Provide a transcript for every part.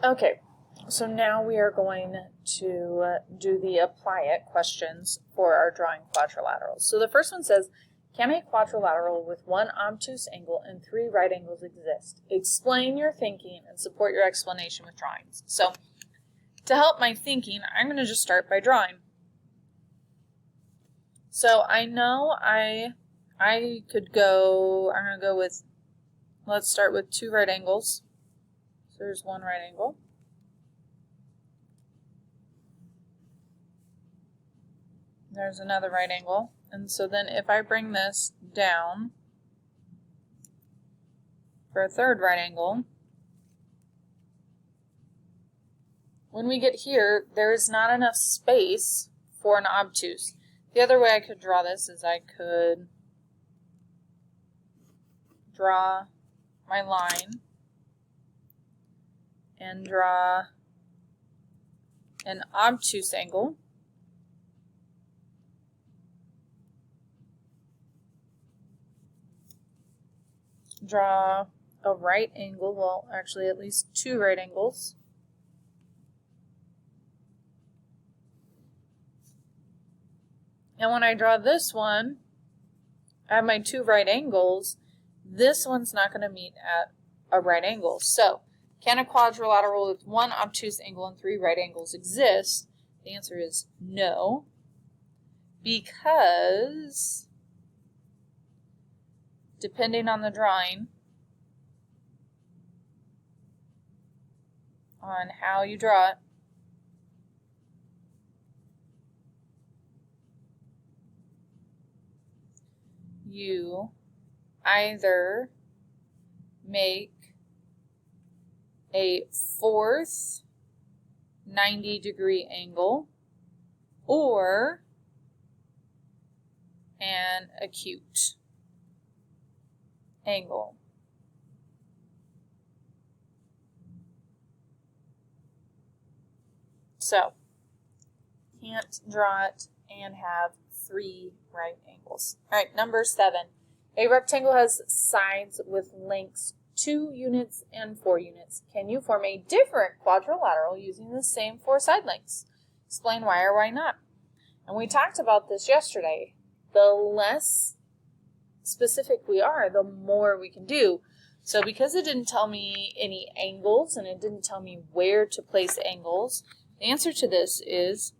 Okay, so now we are going to do the apply it questions for our drawing quadrilaterals. So the first one says, can a quadrilateral with one obtuse angle and three right angles exist? Explain your thinking and support your explanation with drawings. So to help my thinking, I'm going to just start by drawing. So I know I could go, I'm going to go with, let's start with two right angles. So there's one right angle. There's another right angle. And so then if I bring this down for a third right angle, when we get here, there is not enough space for an obtuse. The other way I could draw this is I could draw my line and draw an obtuse angle. Draw a right angle, well, actually at least two right angles. And when I draw this one, I have my two right angles. This one's not going to meet at a right angle. So, can a quadrilateral with one obtuse angle and three right angles exist? The answer is no, because depending on the drawing, on how you draw it, you either make a fourth 90-degree angle or an acute angle. So, can't draw it and have three right angles. All right, number 7. A rectangle has sides with lengths 2 units and 4 units. Can you form a different quadrilateral using the same 4 side lengths? Explain why or why not. And we talked about this yesterday. The less specific we are, the more we can do. So because it didn't tell me any angles and it didn't tell me where to place angles, the answer to this is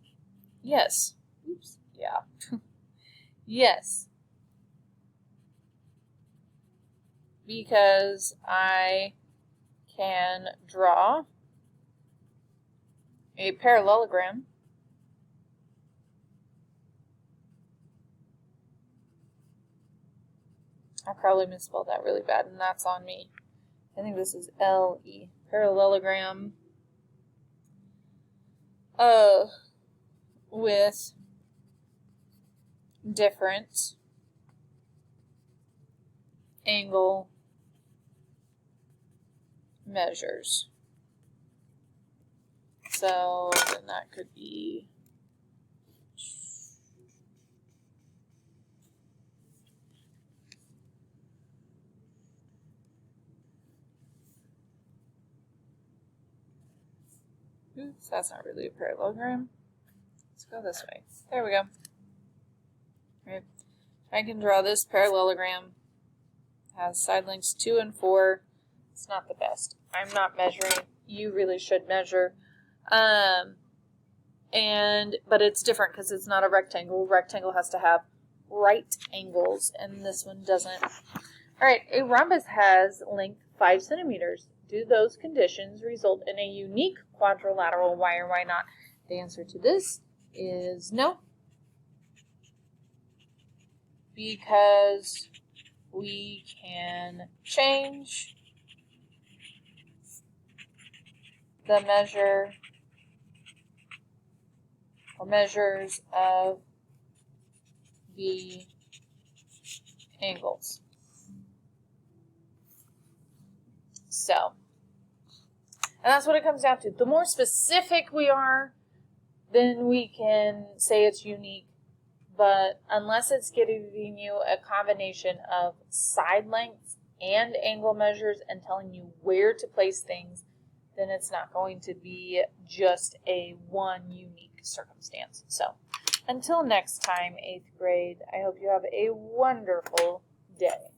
yes. Oops. Yeah. Yes. Because I can draw a parallelogram I probably misspelled that really bad, and that's on me. I think this is L-E. Parallelogram with different angle measures. So then that could be oops, that's not really a parallelogram. Let's go this way. There we go. Right. I can draw this parallelogram. It has side lengths 2 and 4. It's not the best. I'm not measuring. You really should measure. But it's different because it's not a rectangle. Rectangle has to have right angles, and this one doesn't. All right, a rhombus has length 5 centimeters. Do those conditions result in a unique quadrilateral? Why or why not? The answer to this is no. Because we can change the measure or measures of the angles. So, and that's what it comes down to. The more specific we are, then we can say it's unique. But unless it's giving you a combination of side lengths and angle measures and telling you where to place things, then it's not going to be just a one unique circumstance. So until next time, 8th grade, I hope you have a wonderful day.